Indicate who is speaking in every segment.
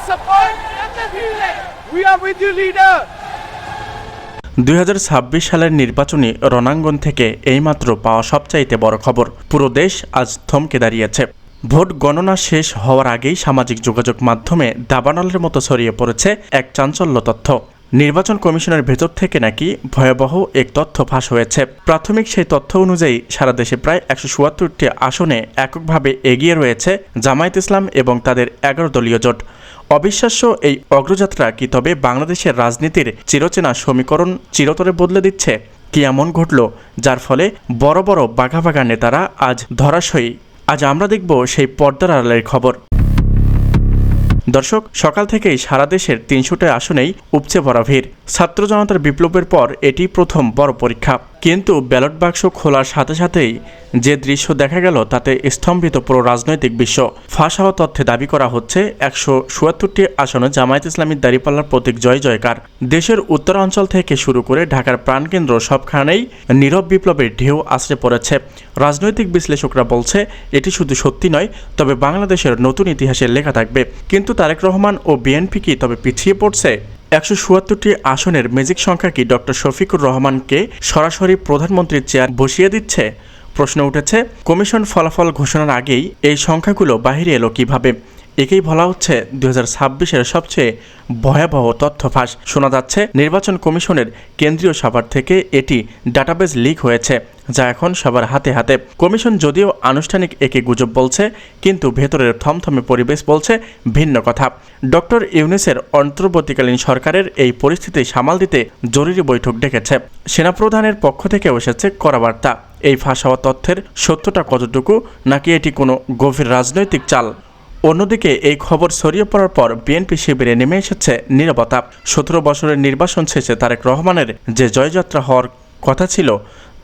Speaker 1: support. We are with you, leader.
Speaker 2: 2026 সালের নির্বাচনী রণাঙ্গন থেকে এইমাত্র পাওয়া সবচাইতে বড় খবর, পুরো দেশ আজ থমকে দাঁড়িয়েছে। ভোট গণনা শেষ হওয়ার আগেই সামাজিক যোগাযোগ মাধ্যমে দাবানলের মতো ছড়িয়ে পড়েছে এক চাঞ্চল্য তথ্য। নির্বাচন কমিশনের ভেতর থেকে নাকি ভয়াবহ এক তথ্য ফাঁস হয়েছে। প্রাথমিক সেই তথ্য অনুযায়ী সারা দেশে প্রায় 177টি আসনে এককভাবে এগিয়ে রয়েছে জামায়াত ইসলাম এবং তাদের 11 দলীয় জোট। অবিশ্বাস্য এই অগ্রযাত্রা কি তবে বাংলাদেশের রাজনীতির চিরচেনা সমীকরণ চিরতরে বদলে দিচ্ছে? কি এমন ঘটল যার ফলে বড় বড় বাঘা বাঘা নেতারা আজ ধরাশয়ী? আজ আমরা দেখব সেই পর্দার আড়ালের খবর। দর্শক, সকাল থেকেই সারা দেশের 300টি আসনেই উপচে পড়া ভিড়। ছাত্র জনতার বিপ্লবের পর এটি প্রথম বড় পরীক্ষা। কিন্তু ব্যালট বাক্স খোলার সাথে সাথেই যে দৃশ্য দেখা গেল তাতে স্তম্ভিত পুরো রাজনৈতিক বিশ্ব। ফাঁস হওয়া তথ্যে দাবি করা হচ্ছে 177টি আসনে জামায়াত ইসলামীর দাঁড়িপাল্লার প্রতীক জয় জয়কার। দেশের উত্তরাঞ্চল থেকে শুরু করে ঢাকার প্রাণকেন্দ্র সবখানেই নীরব বিপ্লবের ঢেউ আছড়ে পড়েছে। রাজনৈতিক বিশ্লেষকরা বলছে এটি শুধু সত্যি নয়, তবে বাংলাদেশের নতুন ইতিহাসে লেখা থাকবে। কিন্তু তারেক রহমান ও বিএনপি কি তবে পিছিয়ে পড়ছে? 177টি আসনের ম্যাজিক সংখ্যা কি ডক্টর শফিকুর রহমানকে সরাসরি প্রধানমন্ত্রীর চেয়ার বসিয়ে দিচ্ছে? প্রশ্ন উঠেছে, কমিশন ফলাফল ঘোষণার আগেই এই সংখ্যাগুলো বাহিরে এলো কিভাবে? একেই বলা হচ্ছে 2026-এর সবচেয়ে ভয়াবহ তথ্য ফাঁস। শোনা যাচ্ছে নির্বাচন কমিশনের কেন্দ্রীয় সাভার থেকে এটি ডাটাবেজ লিক হয়েছে, যা এখন সবার হাতে হাতে। কমিশন যদিও আনুষ্ঠানিক একে গুজব বলছে, কিন্তু ভেতরের থমথমে পরিবেশ বলছে ভিন্ন কথা। ডক্টর ইউনূসের অন্তর্বর্তীকালীন সরকারের এই পরিস্থিতি সামাল দিতে জরুরি বৈঠক ডেকেছে। সেনাপ্রধানের পক্ষ থেকেও এসেছে কড়া বার্তা। এই ফাঁস হওয়া তথ্যের সত্যতা কতটুকু, নাকি এটি কোনো গভীর রাজনৈতিক চাল? অন্যদিকে এই খবর ছড়িয়ে পড়ার পর বিএনপি শিবিরে নেমে এসেছে নীরবতা। 17 বছরের নির্বাচন শেষে তারেক রহমানের যে জয়যাত্রা হওয়ার কথা ছিল,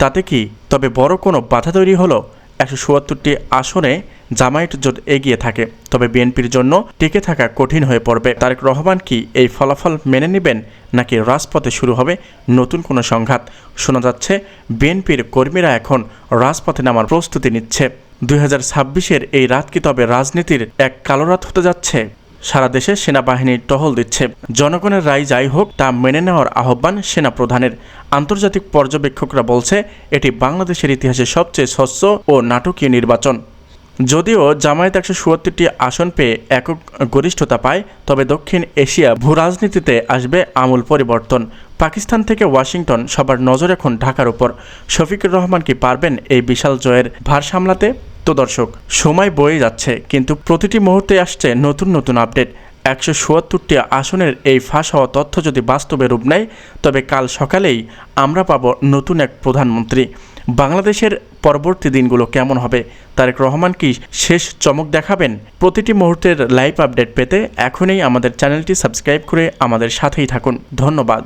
Speaker 2: তাতে কি তবে বড় কোনো বাধা তৈরি হলো? 177টি আসনে জামায়াত জোট এগিয়ে থাকে, তবে বিএনপির জন্য টিকে থাকা কঠিন হয়ে পড়বে। তারেক রহমান কি এই ফলাফল মেনে নেবেন, নাকি রাজপথে শুরু হবে নতুন কোনো সংঘাত? শোনা যাচ্ছে বিএনপির কর্মীরা এখন রাজপথে নামার প্রস্তুতি নিচ্ছে। 2026-এর এই রাত কি তবে রাজনীতির এক কালো রাত হতে যাচ্ছে? সারা দেশে সেনাবাহিনী টহল দিচ্ছে। জনগণের রায় যাই হোক তা মেনে নেওয়ার আহ্বান সেনাপ্রধানের। আন্তর্জাতিক পর্যবেক্ষকরা বলছে এটি বাংলাদেশের ইতিহাসে সবচেয়ে স্বচ্ছ ও নাটকীয় নির্বাচন। যদিও জামায়াত 177টি আসন পেয়ে একক গরিষ্ঠতা পায়, তবে দক্ষিণ এশিয়া ভূরাজনীতিতে আসবে আমূল পরিবর্তন। পাকিস্তান থেকে ওয়াশিংটন, সবার নজর এখন ঢাকার উপর। শফিকুর রহমান কি পারবেন এই বিশাল জয়ের ভার সামলাতে? তো দর্শক, সময় বয়ে যাচ্ছে, কিন্তু প্রতিটি মুহূর্তে আসছে নতুন নতুন আপডেট। 177টি আসনের এই ফাঁস হওয়া তথ্য যদি বাস্তবে রূপ নেয়, তবে কাল সকালেই আমরা পাব নতুন এক প্রধানমন্ত্রী। বাংলাদেশের পরবর্তী দিনগুলো কেমন হবে? তারেক রহমান কি শেষ চমক দেখাবেন? প্রতিটি মুহূর্তের লাইভ আপডেট পেতে এখনই আমাদের চ্যানেলটি সাবস্ক্রাইব করে আমাদের সাথেই থাকুন। ধন্যবাদ।